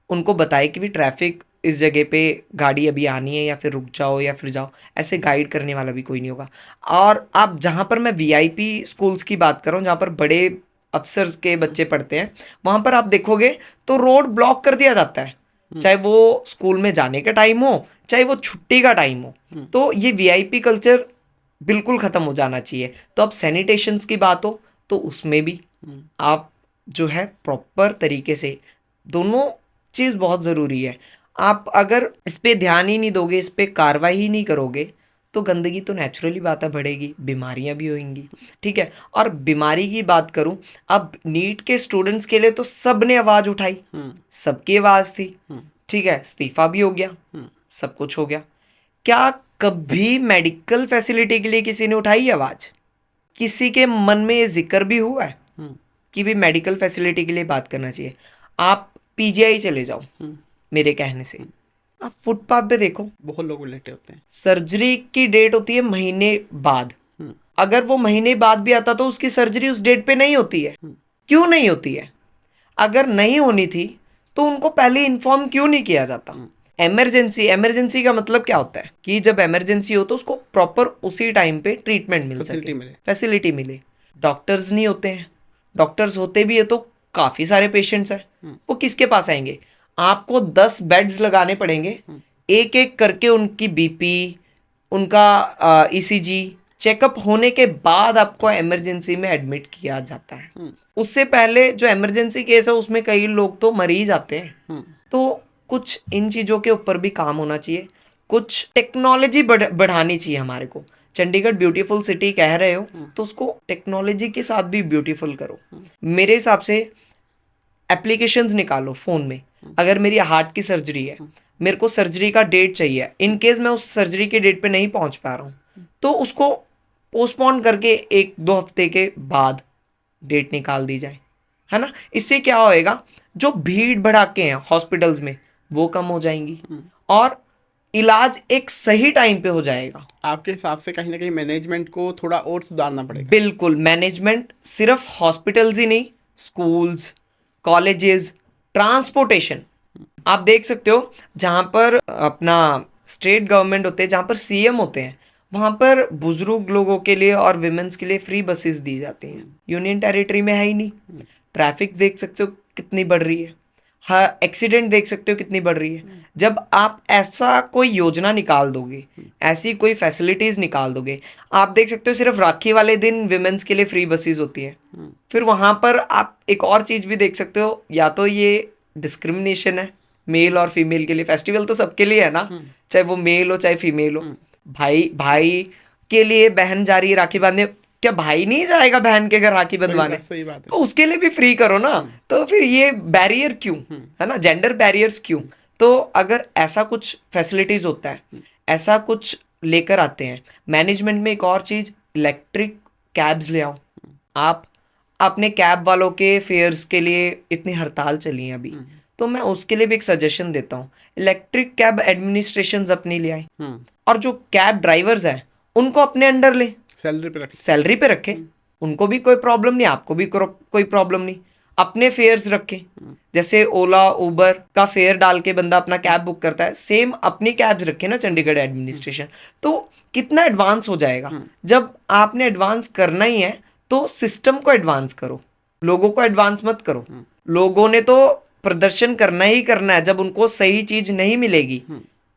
उनको बताए कि भी ट्रैफिक इस जगह पे गाड़ी अभी आनी है या फिर रुक जाओ या फिर जाओ, ऐसे गाइड करने वाला भी कोई नहीं होगा। और आप जहाँ पर मैं वीआईपी स्कूल्स की बात कर रहा हूँ, जहाँ पर बड़े अफसर्स के बच्चे पढ़ते हैं, वहाँ पर आप देखोगे तो रोड ब्लॉक कर दिया जाता है, चाहे वो स्कूल में जाने का टाइम हो, चाहे वो छुट्टी का टाइम हो। तो ये वीआईपी कल्चर बिल्कुल ख़त्म हो जाना चाहिए। तो अब सैनिटेशंस की बात हो तो उसमें भी आप जो है प्रॉपर तरीके से, दोनों चीज़ बहुत ज़रूरी है। आप अगर इस पे ध्यान ही नहीं दोगे, इस पे कार्रवाई ही नहीं करोगे, तो गंदगी तो नेचुरली बात है बढ़ेगी, बीमारियां भी होंगी, ठीक है। और बीमारी की बात करूं, अब नीट के स्टूडेंट्स के लिए तो सब ने आवाज़ उठाई, सबकी आवाज़ थी, ठीक है, इस्तीफा भी हो गया, सब कुछ हो गया। क्या कभी मेडिकल फैसिलिटी के लिए किसी ने उठाई आवाज़? किसी के मन में ये जिक्र भी हुआ है कि भी मेडिकल फैसिलिटी के लिए बात करना चाहिए? आप पीजीआई चले जाओ, मेरे कहने से, आप फुटपाथ पे देखो, बहुत लोग लेटे होते हैं। सर्जरी की डेट होती है महीने बाद। अगर वो महीने बाद भी आता तो उसकी सर्जरी उस डेट पे नहीं होती है। क्यों नहीं होती है? अगर नहीं होनी थी तो उनको पहले इन्फॉर्म क्यों नहीं किया जाता? इमरजेंसी, इमरजेंसी का मतलब क्या होता है कि जब इमरजेंसी हो तो उसको प्रॉपर उसी टाइम पे ट्रीटमेंट मिल सके, फैसिलिटी मिले। डॉक्टर्स नहीं होते हैं, डॉक्टर्स होते भी है तो काफ़ी सारे पेशेंट्स हैं, वो किसके पास आएंगे? आपको 10 बेड्स लगाने पड़ेंगे, एक एक करके उनकी बीपी, उनका ईसीजी चेकअप होने के बाद आपको इमरजेंसी में एडमिट किया जाता है। उससे पहले जो इमरजेंसी केस है उसमें कई लोग तो मर ही जाते हैं। तो कुछ इन चीज़ों के ऊपर भी काम होना चाहिए, कुछ टेक्नोलॉजी बढ़ानी चाहिए हमारे को। चंडीगढ़ ब्यूटीफुल सिटी कह रहे हो तो उसको टेक्नोलॉजी के साथ भी ब्यूटीफुल करो। मेरे हिसाब से एप्लीकेशंस निकालो फ़ोन में। अगर मेरी हार्ट की सर्जरी है, मेरे को सर्जरी का डेट चाहिए, इन केस मैं उस सर्जरी के डेट पे नहीं पहुंच पा रहा हूँ तो उसको पोस्टपोन करके 1-2 हफ्ते के बाद डेट निकाल दी जाए। है ना। इससे क्या होएगा, जो भीड़ भड़ाके हैं हॉस्पिटल्स में वो कम हो जाएंगी और इलाज एक सही टाइम पे हो जाएगा। आपके हिसाब से कहीं ना कहीं मैनेजमेंट को थोड़ा और सुधारना पड़ेगा। बिल्कुल, मैनेजमेंट सिर्फ हॉस्पिटल्स ही नहीं, स्कूल्स, कॉलेजेस, ट्रांसपोर्टेशन, आप देख सकते हो जहां पर अपना स्टेट गवर्नमेंट होते हैं, जहां पर सीएम होते हैं, वहां पर बुजुर्ग लोगों के लिए और विमेंस के लिए फ्री बसेस दी जाती हैं। यूनियन टेरिटरी में है ही नहीं। ट्रैफिक देख सकते हो कितनी बढ़ रही है, हाँ, एक्सीडेंट देख सकते हो कितनी बढ़ रही है। जब आप ऐसा कोई योजना निकाल दोगे, ऐसी कोई फैसिलिटीज निकाल दोगे, आप देख सकते हो सिर्फ राखी वाले दिन विमेंस के लिए फ्री बसेस होती है। फिर वहां पर आप एक और चीज भी देख सकते हो, या तो ये डिस्क्रिमिनेशन है मेल और फीमेल के लिए। फेस्टिवल तो सबके लिए है ना, चाहे वो मेल हो चाहे फीमेल हो। भाई भाई के लिए बहन जा रही है राखी बांधने, क्या भाई नहीं जाएगा बहन के घर राखी बंधवाने? सही बात है। तो उसके लिए भी फ्री करो ना। तो फिर ये बैरियर क्यों, है ना, जेंडर बैरियर्स क्यों? तो अगर ऐसा कुछ फैसिलिटीज होता है, ऐसा कुछ लेकर आते हैं मैनेजमेंट में। एक और चीज, इलेक्ट्रिक कैब्स ले आओ। आप अपने कैब वालों के फेयर्स के लिए इतनी हड़ताल चली है अभी, तो मैं उसके लिए भी एक सजेशन देता हूँ, इलेक्ट्रिक कैब एडमिनिस्ट्रेशन अपने लिए आए और जो कैब ड्राइवर्स हैं उनको अपने अंडर ले, सैलरी पे रखे। उनको भी कोई प्रॉब्लम नहीं, आपको भी कोई प्रॉब्लम नहीं। अपने फेयर्स रखे, जैसे ओला उबर का फेयर डाल के बंदा अपना कैब बुक करता है, सेम अपनी कैब्स रखे ना चंडीगढ़ एडमिनिस्ट्रेशन। तो कितना एडवांस हो जाएगा। जब आपने एडवांस करना ही है तो सिस्टम को एडवांस करो, लोगों को एडवांस मत करो। लोगों ने तो प्रदर्शन करना ही करना है जब उनको सही चीज नहीं मिलेगी,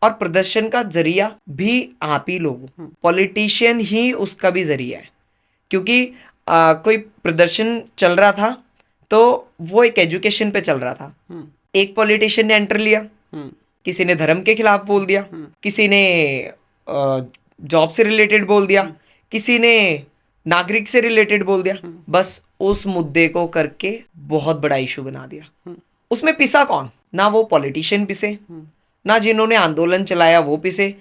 और प्रदर्शन का जरिया भी आप ही लोग, पॉलिटिशियन ही उसका भी जरिया है। क्योंकि कोई प्रदर्शन चल रहा था तो वो एक एजुकेशन पे चल रहा था, एक पॉलिटिशियन ने एंटर लिया, किसी ने धर्म के खिलाफ बोल दिया, किसी ने जॉब से रिलेटेड बोल दिया, किसी ने नागरिक से रिलेटेड बोल दिया, बस उस मुद्दे को करके बहुत बड़ा इशू बना दिया। उसमें पिसा कौन? ना वो पॉलिटिशियन पिसे, ना जिन्होंने आंदोलन चलाया वो पिसे,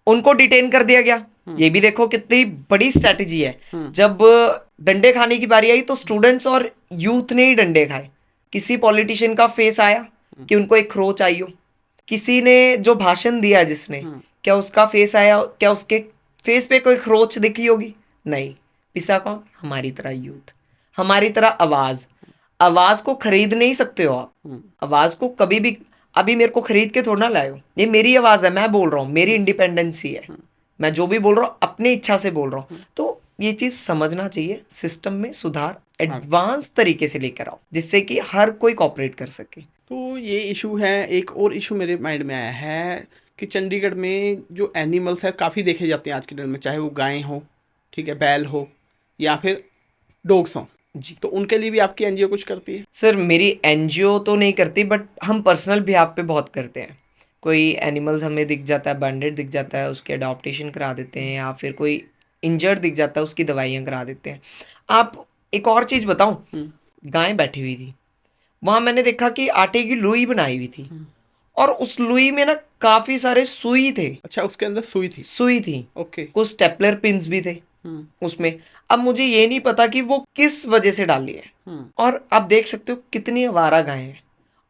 उनको डिटेन कर दिया गया। ये भी देखो कितनी बड़ी स्ट्रैटेजी है। जब डंडे खाने की बारी आई तो स्टूडेंट्स और यूथ ने ही डंडे खाए। किसी पॉलिटिशियन का फेस आया कि उनको एक खरोच आई हो, किसी ने जो भाषण दिया जिसने, क्या उसका फेस आया, क्या उसके फेस पे कोई खरोच दिखी होगी? नहीं। पिसा कौन? हमारी तरह यूथ, हमारी तरह आवाज को खरीद नहीं सकते हो आप। आवाज को कभी भी, अभी मेरे को खरीद के थोड़ा ना लाए हो, ये मेरी आवाज है, मैं बोल रहा हूँ, मेरी इंडिपेंडेंसी है, मैं जो भी बोल रहा हूँ अपनी इच्छा से बोल रहा हूँ। तो ये चीज समझना चाहिए, सिस्टम में सुधार एडवांस तरीके से लेकर आओ जिससे कि हर कोई कॉपरेट कर सके। तो ये इशू है। एक और इशू मेरे माइंड में आया है कि चंडीगढ़ में जो एनिमल्स है काफ़ी देखे जाते हैं आज के दिन में, चाहे वो गायें हो, ठीक है, बैल हो, या फिर डॉग्स हो जी। तो उनके लिए भी आपकी एनजीओ कुछ करती है? सर मेरी एनजीओ तो नहीं करती, बट हम पर्सनल बिहाफ पे बहुत करते हैं। कोई एनिमल्स हमें दिख जाता है, बैंडेड दिख जाता है, उसके अडॉप्टेशन करा देते हैं, या फिर कोई इंजर्ड दिख जाता है उसकी दवाइयाँ करा देते हैं। आप एक और चीज़ बताऊं, गाय बैठी हुई थी वहाँ, मैंने देखा कि आटे की लोई बनाई हुई थी और उस लोई में ना काफ़ी सारे सुई थे। अच्छा, उसके अंदर सुई थी। ओके। कुछ स्टेपलर पिन्स भी थे उसमें। अब मुझे ये नहीं पता कि वो किस वजह से डाली है। और आप देख सकते हो कितनी आवारा गायें हैं,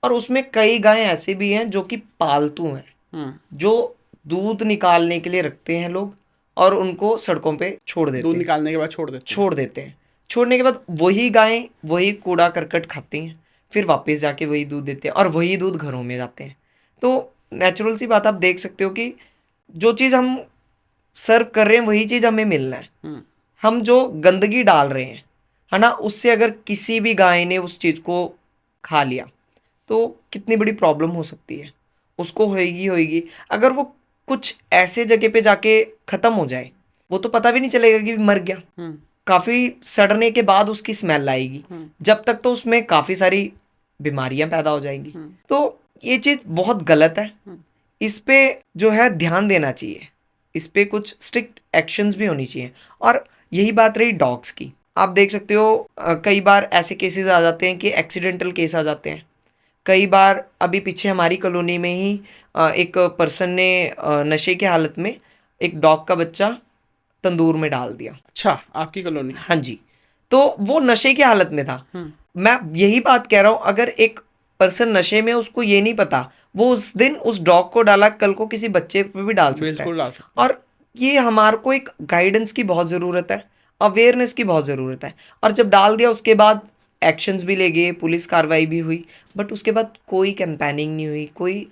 और उसमें कई गायें ऐसे भी हैं जो कि पालतू हैं, जो दूध निकालने के लिए रखते हैं लोग और उनको सड़कों पे छोड़ देते हैं। दूध निकालने के बाद छोड़ देते हैं। छोड़ने के बाद वही गायें वही कूड़ा करकट खाती हैं, फिर वापस जाके वही दूध देते हैं और वही दूध घरों में जाते हैं। तो नेचुरल सी बात आप देख सकते हो कि जो चीज़ हम सर्व कर रहे हैं वही चीज़ हमें मिलना है। हम जो गंदगी डाल रहे हैं, है ना, उससे अगर किसी भी गाय ने उस चीज़ को खा लिया तो कितनी बड़ी प्रॉब्लम हो सकती है। उसको होएगी। अगर वो कुछ ऐसे जगह पे जाके ख़त्म हो जाए, वो तो पता भी नहीं चलेगा कि मर गया। काफ़ी सड़ने के बाद उसकी स्मेल आएगी, जब तक तो उसमें काफ़ी सारी बीमारियां पैदा हो जाएंगी। तो ये चीज़ बहुत गलत है, इस पे जो है ध्यान देना चाहिए, इस पे कुछ स्ट्रिक्ट एक्शंस भी होनी चाहिए। और यही बात रही डॉग्स की, आप देख सकते हो कई बार ऐसे केसेस आ जाते हैं कि एक्सीडेंटल केस आ जाते हैं। कई बार अभी पीछे हमारी कॉलोनी में ही एक पर्सन ने नशे की हालत में एक डॉग का बच्चा तंदूर में डाल दिया। अच्छा, आपकी कॉलोनी? हाँ जी। तो वो नशे की हालत में था, मैं यही बात कह रहा हूँ, अगर एक पर्सन नशे में, उसको ये नहीं पता, वो उस दिन उस डॉग को डाला, कल को किसी बच्चे पे भी डाल सकता है। बिल्कुल डाल सकते हैं। और ये हमारे को एक गाइडेंस की बहुत ज़रूरत है, अवेयरनेस की बहुत ज़रूरत है। और जब डाल दिया उसके बाद एक्शंस भी ले गए, पुलिस कार्रवाई भी हुई, बट उसके बाद कोई कैंपेनिंग नहीं हुई, कोई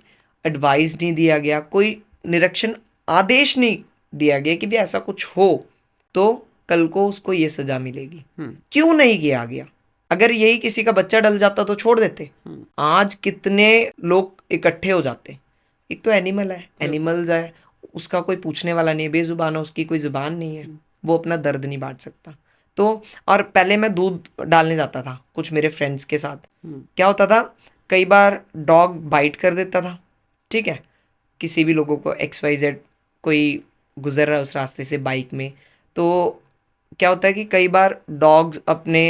एडवाइस नहीं दिया गया, कोई निरीक्षण आदेश नहीं दिया गया कि भी ऐसा कुछ हो तो कल को उसको ये सजा मिलेगी। क्यों नहीं किया गया? अगर यही किसी का बच्चा डल जाता तो छोड़ देते। आज कितने लोग इकट्ठे हो जाते। एक तो एनिमल है, एनिमल्स है, उसका कोई पूछने वाला नहीं है, बेजुबान है, उसकी कोई जुबान नहीं है, वो अपना दर्द नहीं बांट सकता। तो और पहले मैं दूध डालने जाता था कुछ मेरे फ्रेंड्स के साथ, क्या होता था, कई बार डॉग बाइट कर देता था, ठीक है, किसी भी लोगों को, XYZ कोई गुजर रहा है उस रास्ते से बाइक में, तो क्या होता है कि कई बार डॉग्स अपने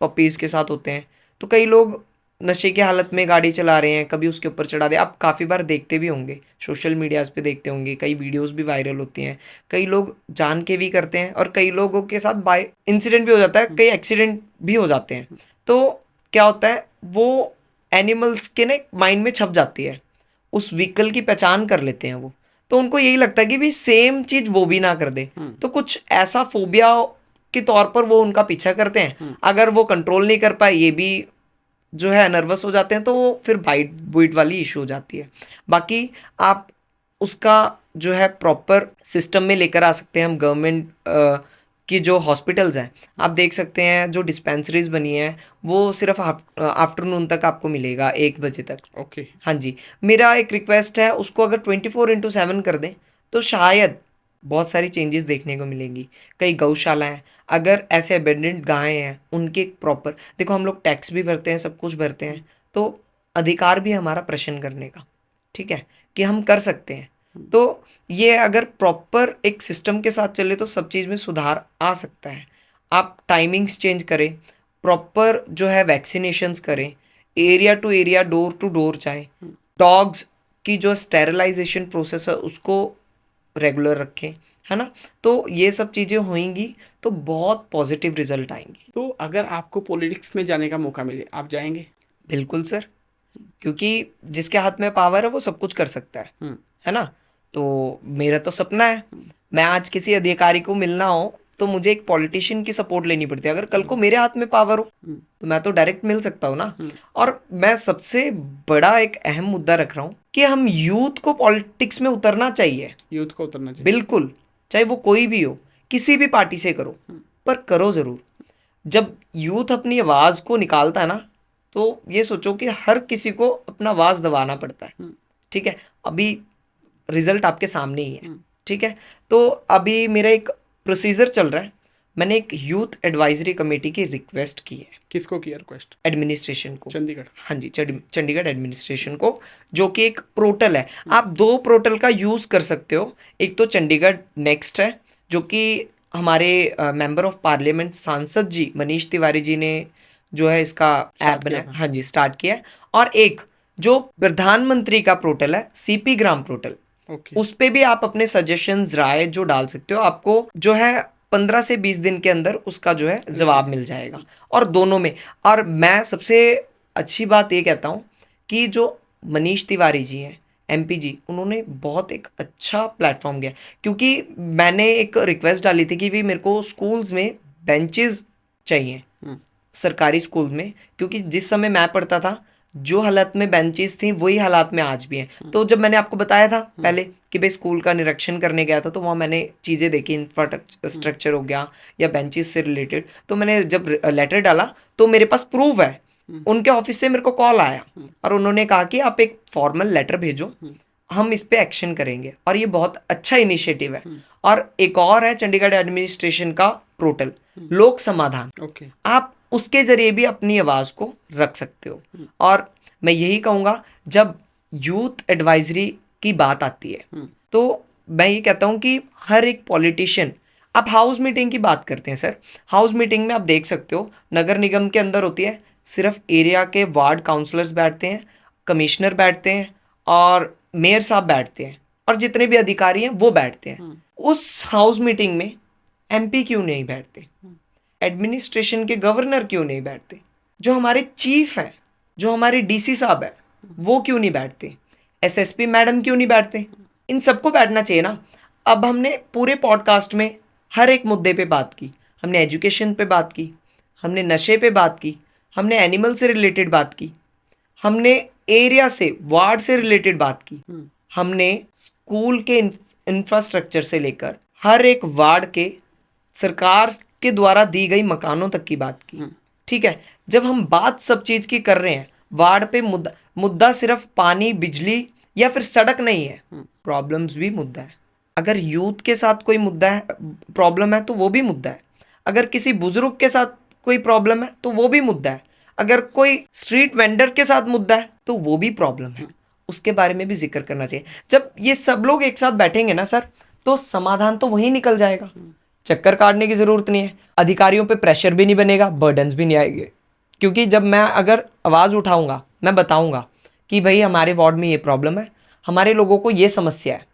पपीज़ के साथ होते हैं, तो कई लोग नशे की हालत में गाड़ी चला रहे हैं, कभी उसके ऊपर चढ़ा दे। आप काफ़ी बार देखते भी होंगे, सोशल मीडियाज़ पे देखते होंगे, कई वीडियोस भी वायरल होती हैं, कई लोग जान के भी करते हैं और कई लोगों के साथ बाय इंसिडेंट भी हो जाता है, कई एक्सीडेंट भी हो जाते हैं। तो क्या होता है, वो एनिमल्स के ना माइंड में छप जाती है, उस व्हीकल की पहचान कर लेते हैं वो, तो उनको यही लगता है कि भी सेम चीज़ वो भी ना कर दे, तो कुछ ऐसा फोबिया के तौर पर वो उनका पीछा करते हैं। अगर वो कंट्रोल नहीं कर पाए, ये भी जो है नर्वस हो जाते हैं, तो वो फिर बाइट बुइट वाली इशू हो जाती है। बाकी आप उसका जो है प्रॉपर सिस्टम में लेकर आ सकते हैं हम, गवर्नमेंट की जो हॉस्पिटल्स हैं, आप देख सकते हैं जो डिस्पेंसरीज बनी है, वो सिर्फ आफ्टरनून तक आपको मिलेगा, 1 बजे तक। ओके। हाँ जी, मेरा एक रिक्वेस्ट है, उसको अगर 24/7 कर दें तो शायद बहुत सारी चेंजेस देखने को मिलेंगी। कई गौशाला हैं, अगर ऐसे अबेंडेंट गायें हैं, उनके प्रॉपर, देखो हम लोग टैक्स भी भरते हैं, सब कुछ भरते हैं, तो अधिकार भी हमारा प्रश्न करने का, ठीक है, कि हम कर सकते हैं। तो ये अगर प्रॉपर एक सिस्टम के साथ चले तो सब चीज़ में सुधार आ सकता है। आप टाइमिंग्स चेंज करें, प्रॉपर जो है वैक्सीनेशंस करें, area to area, door to door जाए, डॉग्स की जो स्टेरिलाइजेशन प्रोसेस है उसको रेगुलर रखें, है ना। तो ये सब चीज़ें होंगी तो बहुत पॉजिटिव रिजल्ट आएंगे। तो अगर आपको पॉलिटिक्स में जाने का मौका मिले, आप जाएंगे? बिल्कुल सर, क्योंकि जिसके हाथ में पावर है वो सब कुछ कर सकता है ना। तो मेरा तो सपना है, मैं आज किसी अधिकारी को मिलना हो तो मुझे एक पॉलिटिशियन की सपोर्ट लेनी पड़ती है। अगर कल को मेरे हाथ में पावर हो तो मैं तो डायरेक्ट मिल सकता हूँ ना। और मैं सबसे बड़ा एक अहम मुद्दा रख रहा हूँ कि हम यूथ को पॉलिटिक्स में उतरना चाहिए। यूथ को उतरना चाहिए, बिल्कुल, चाहे वो कोई भी हो, किसी भी पार्टी से करो, पर करो ज़रूर। जब यूथ अपनी आवाज़ को निकालता है ना, तो ये सोचो कि हर किसी को अपना आवाज़ दबाना पड़ता है, ठीक है। अभी रिजल्ट आपके सामने ही है, ठीक है। तो अभी मेरा एक प्रोसीजर चल रहा है, मैंने एक यूथ एडवाइजरी कमेटी की रिक्वेस्ट की है। किसको किया रिक्वेस्ट? एडमिनिस्ट्रेशन को। चंडीगढ़? हाँ जी, चंडीगढ़ एडमिनिस्ट्रेशन को, जो कि एक पोर्टल है। आप 2 पोर्टल का यूज़ कर सकते हो। एक तो चंडीगढ़ नेक्स्ट है, जो कि हमारे मेंबर ऑफ पार्लियामेंट सांसद जी मनीष तिवारी जी ने जो है इसका ऐप बनाया, हाँ जी, स्टार्ट किया है। और एक जो प्रधानमंत्री का पोर्टल है, CP ग्राम पोर्टल, उस पे भी आप अपने सजेशंस, राय जो डाल सकते हो। आपको जो है 15 से 20 दिन के अंदर उसका जो है जवाब मिल जाएगा। और दोनों में, और मैं सबसे अच्छी बात ये कहता हूँ कि जो मनीष तिवारी जी हैं, MP जी, उन्होंने बहुत एक अच्छा प्लेटफॉर्म किया। क्योंकि मैंने एक रिक्वेस्ट डाली थी कि भी मेरे को स्कूल्स में बेंचेस चाहिए, सरकारी स्कूल में, क्योंकि जिस समय मैं पढ़ता था जो हालत में बेंचेस थी वही हालात में आज भी हैं। तो जब मैंने आपको बताया था पहले कि भाई स्कूल का निरीक्षण करने गया था, तो वहाँ मैंने चीज़ें देखी, इंफ्रास्ट्रक्चर हो गया या बेंचेस से रिलेटेड। तो मैंने जब लेटर डाला तो मेरे पास प्रूफ है, उनके ऑफिस से मेरे को कॉल आया और उन्होंने कहा कि आप एक फॉर्मल लेटर भेजो, हम इस पे एक्शन करेंगे। और ये बहुत अच्छा इनिशिएटिव है। और एक और है चंडीगढ़ एडमिनिस्ट्रेशन का पोर्टल, लोक समाधान, आप उसके जरिए भी अपनी आवाज़ को रख सकते हो। और मैं यही कहूँगा, जब यूथ एडवाइजरी की बात आती है तो मैं ये कहता हूँ कि हर एक पॉलिटिशियन, आप हाउस मीटिंग की बात करते हैं सर, हाउस मीटिंग में आप देख सकते हो नगर निगम के अंदर होती है, सिर्फ एरिया के वार्ड काउंसलर्स बैठते हैं, कमिश्नर बैठते हैं और मेयर साहब बैठते हैं और जितने भी अधिकारी हैं वो बैठते हैं। उस हाउस मीटिंग में MP क्यों नहीं बैठते, एडमिनिस्ट्रेशन के गवर्नर क्यों नहीं बैठते? जो हमारे चीफ हैं, जो हमारे डीसी साहब है, वो क्यों नहीं बैठते? एसएसपी मैडम क्यों नहीं बैठते? इन सबको बैठना चाहिए ना। अब हमने पूरे पॉडकास्ट में हर एक मुद्दे पे बात की। हमने एजुकेशन पे बात की, हमने नशे पे बात की, हमने एनिमल से रिलेटेड बात की, हमने एरिया से, वार्ड से रिलेटेड बात की, हमने स्कूल के इंफ्रास्ट्रक्चर से लेकर हर एक वार्ड के सरकार के द्वारा दी गई मकानों तक की बात की। ठीक है, जब हम बात सब चीज की कर रहे हैं, वार्ड पे मुद्दा सिर्फ पानी, बिजली या फिर सड़क नहीं है, प्रॉब्लम्स भी मुद्दा है। अगर यूथ के साथ कोई मुद्दा है, प्रॉब्लम है, तो वो भी मुद्दा है। अगर किसी बुजुर्ग के साथ कोई प्रॉब्लम है तो वो भी मुद्दा है। अगर कोई स्ट्रीट वेंडर के साथ मुद्दा है तो वो भी प्रॉब्लम है, उसके बारे में भी जिक्र करना चाहिए। जब ये सब लोग एक साथ बैठेंगे ना सर, तो समाधान तो वहीं निकल जाएगा। चक्कर काटने की जरूरत नहीं है, अधिकारियों पे प्रेशर भी नहीं बनेगा, बर्डन्स भी नहीं आएंगे। क्योंकि जब मैं अगर आवाज़ उठाऊंगा, मैं बताऊंगा कि भाई हमारे वार्ड में ये प्रॉब्लम है, हमारे लोगों को ये समस्या है,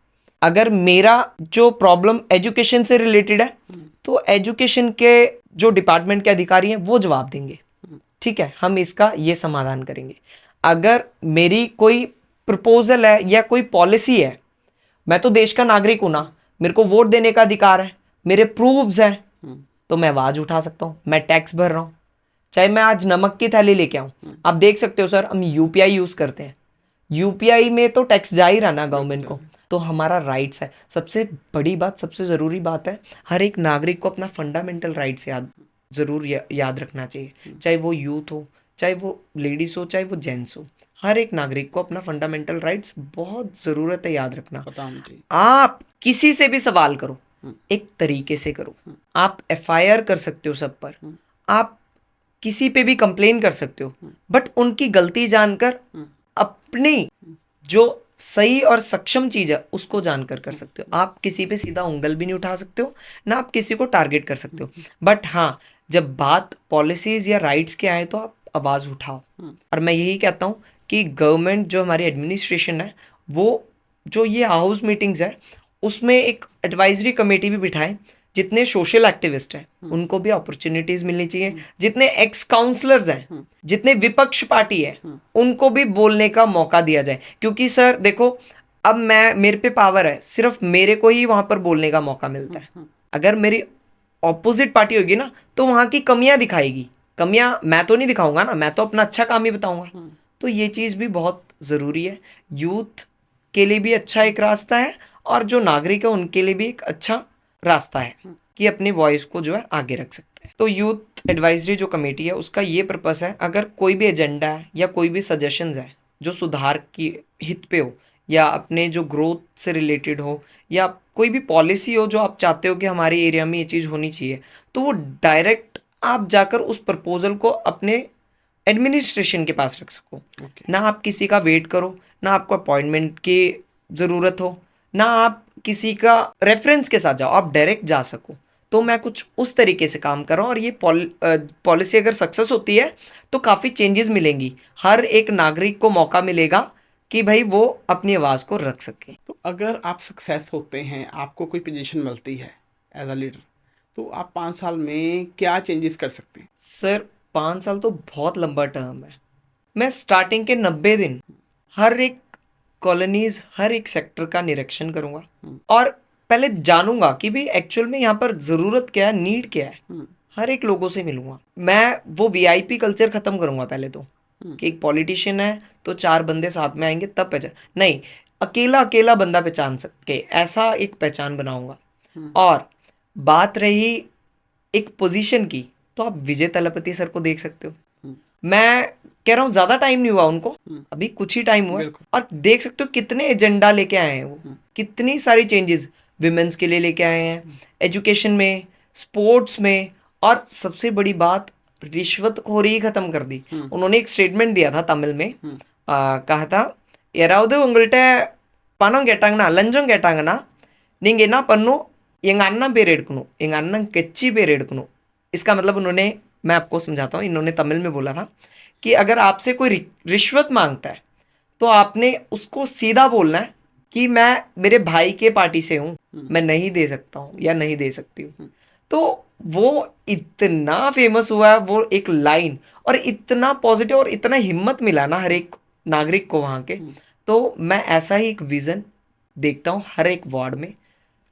अगर मेरा जो प्रॉब्लम एजुकेशन से रिलेटेड है तो एजुकेशन के जो डिपार्टमेंट के अधिकारी हैं वो जवाब देंगे। ठीक है, हम इसका ये समाधान करेंगे। अगर मेरी कोई प्रपोजल है या कोई पॉलिसी है, मैं तो देश का नागरिक हूं ना, मेरे को वोट देने का अधिकार है, मेरे प्रूफ्स हैं, तो मैं आवाज उठा सकता हूं। मैं टैक्स भर रहा हूं, चाहे मैं आज नमक की थैली लेके आऊं। आप देख सकते हो सर, हम यूपीआई यूज करते हैं, यूपीआई में तो टैक्स जा ही रहा ना गवर्नमेंट को, तो हमारा राइट्स है। सबसे बड़ी बात, सबसे जरूरी बात है, हर एक नागरिक को अपना फंडामेंटल राइट्स जरूर याद रखना चाहिए। चाहे वो यूथ हो, चाहे वो लेडीज हो, चाहे वो जेंट्स हो, हर एक नागरिक को अपना फंडामेंटल राइट्स बहुत जरूरत है याद रखना। पता होना चाहिए। आप किसी से भी सवाल करो, एक तरीके से करो। आप एफआईआर कर सकते हो सब पर, आप किसी पे भी कंप्लेन कर सकते हो, बट उनकी गलती जानकर अपनी जो सही और सक्षम चीज है उसको जानकर कर सकते हो। आप किसी पे सीधा उंगल भी नहीं उठा सकते हो, ना आप किसी को टारगेट कर सकते हो। बट हाँ, जब बात पॉलिसीज या राइट्स के आए तो आप आवाज उठाओ। और मैं यही कहता हूँ कि गवर्नमेंट, जो हमारी एडमिनिस्ट्रेशन है, वो जो ये हाउस मीटिंग्स है उसमें एक एडवाइजरी कमेटी भी बिठाएं। जितने सोशल एक्टिविस्ट हैं उनको भी अपॉर्चुनिटीज मिलनी चाहिए, जितने एक्स काउंसलर्स हैं, जितने विपक्ष पार्टी है, उनको भी बोलने का मौका दिया जाए। क्योंकि सर देखो, अब मेरे पे पावर है, सिर्फ मेरे को ही वहां पर बोलने का मौका मिलता है। अगर मेरी ऑपोजिट पार्टी होगी ना, तो वहां की कमियां दिखाएगी। कमियां मैं तो नहीं दिखाऊंगा ना, मैं तो अपना अच्छा काम ही बताऊंगा। तो ये चीज भी बहुत जरूरी है। यूथ के लिए भी अच्छा एक रास्ता है, और जो नागरिक है उनके लिए भी एक अच्छा रास्ता है कि अपनी वॉइस को जो है आगे रख सकते हैं। तो यूथ एडवाइजरी जो कमेटी है उसका ये पर्पस है, अगर कोई भी एजेंडा है या कोई भी सजेशंस है जो सुधार की हित पे हो, या अपने जो ग्रोथ से रिलेटेड हो, या कोई भी पॉलिसी हो जो आप चाहते हो कि हमारे एरिया में ये चीज़ होनी चाहिए, तो वो डायरेक्ट आप जाकर उस प्रपोजल को अपने एडमिनिस्ट्रेशन के पास रख सको। ना आप किसी का वेट करो, ना आपको अपॉइंटमेंट की ज़रूरत हो, ना आप किसी का रेफरेंस के साथ जाओ, आप डायरेक्ट जा सको। तो मैं कुछ उस तरीके से काम कर रहा हूँ, और ये पॉलिसी अगर सक्सेस होती है तो काफ़ी चेंजेस मिलेंगी। हर एक नागरिक को मौका मिलेगा कि भाई वो अपनी आवाज़ को रख सके। तो अगर आप सक्सेस होते हैं, आपको कोई पोजीशन मिलती है एज अ लीडर, तो आप 5 साल में क्या चेंजेस कर सकते हैं? सर 5 साल तो बहुत लंबा टर्म है। मैं स्टार्टिंग के 90 दिन हर एक कॉलोनीज, हर एक सेक्टर का निरीक्षण करूंगा, और पहले जानूंगा कि भाई एक्चुअल में यहाँ पर ज़रूरत क्या है, नीड क्या है। हर एक लोगों से मिलूंगा। मैं वो वीआईपी कल्चर ख़त्म करूंगा पहले तो, कि एक पॉलिटिशियन है तो 4 बंदे साथ में आएंगे तब पहचान नहीं, अकेला अकेला बंदा पहचान सके, ऐसा एक पहचान बनाऊंगा। और बात रही एक पोजीशन की, तो आप विजय तलपति सर को देख सकते हो। मैं कह रहा हूँ ज्यादा टाइम नहीं हुआ उनको, अभी कुछ ही टाइम हुआ है, और देख सकते हो कितने एजेंडा लेके आए हैं वो, कितनी सारी चेंजेस विमेंस के लिए लेके आए हैं, एजुकेशन में, स्पोर्ट्स में, और सबसे बड़ी बात, रिश्वतखोरी खत्म कर दी। उन्होंने एक स्टेटमेंट दिया था तमिल में, कहा था, याराவது உங்கள்கிட்ட பணம் கேட்டாங்கன்னா, லஞ்சம் கேட்டாங்கன்னா, நீங்க என்ன பண்ணணும், எங்க அண்ணன் பேர் எடுக்கணும், எங்க அண்ணன் கெச்சி பேர் எடுக்கணும்। इसका मतलब उन्होंने, मैं आपको समझाता हूँ, इन्होंने तमिल में बोला था कि अगर आपसे कोई रिश्वत मांगता है तो आपने उसको सीधा बोलना है कि मैं मेरे भाई के पार्टी से हूँ, मैं नहीं दे सकता हूँ या नहीं दे सकती हूँ। तो वो इतना फेमस हुआ है वो एक लाइन, और इतना पॉजिटिव और इतना हिम्मत मिला ना हर एक नागरिक को वहाँ के। तो मैं ऐसा ही एक विजन देखता हूँ हर एक वार्ड में,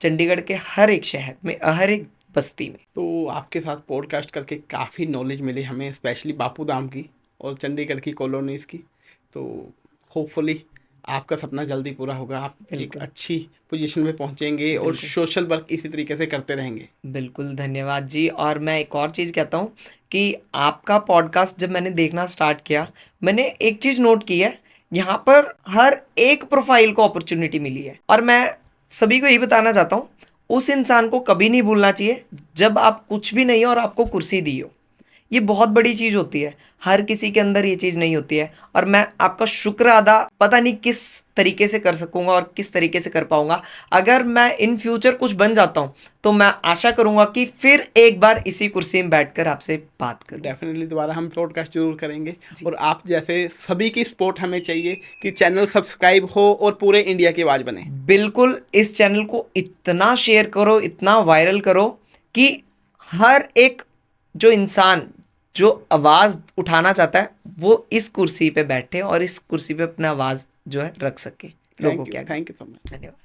चंडीगढ़ के हर एक शहर में, हर एक बस्ती में। तो आपके साथ पॉडकास्ट करके काफ़ी नॉलेज मिली हमें, स्पेशली बापू धाम की और चंडीगढ़ की कॉलोनीज़ की। तो होपफुली आपका सपना जल्दी पूरा होगा, आप एक बिल्कुल। अच्छी पोजीशन में पहुंचेंगे और बिल्कुल। सोशल वर्क इसी तरीके से करते रहेंगे। बिल्कुल, धन्यवाद जी। और मैं एक और चीज़ कहता हूँ कि आपका पॉडकास्ट जब मैंने देखना स्टार्ट किया, मैंने एक चीज़ नोट की है, यहाँ पर हर एक प्रोफाइल को अपॉर्चुनिटी मिली है। और मैं सभी को यही बताना चाहता हूँ, उस इंसान को कभी नहीं भूलना चाहिए जब आप कुछ भी नहीं हो और आपको कुर्सी दी हो। ये बहुत बड़ी चीज़ होती है, हर किसी के अंदर ये चीज़ नहीं होती है। और मैं आपका शुक्र अदा पता नहीं किस तरीके से कर सकूंगा और किस तरीके से कर पाऊंगा। अगर मैं इन फ्यूचर कुछ बन जाता हूं तो मैं आशा करूंगा कि फिर एक बार इसी कुर्सी में बैठकर आपसे बात करूं। डेफिनेटली दोबारा हम पॉडकास्ट जरूर करेंगे जी। और आप जैसे सभी की सपोर्ट हमें चाहिए कि चैनल सब्सक्राइब हो और पूरे इंडिया की आवाज़ बने। बिल्कुल, इस चैनल को इतना शेयर करो, इतना वायरल करो कि हर एक जो इंसान जो आवाज़ उठाना चाहता है वो इस कुर्सी पे बैठे और इस कुर्सी पे अपना आवाज़ जो है रख सके लोगों के आगे। Thank you so much. धन्यवाद।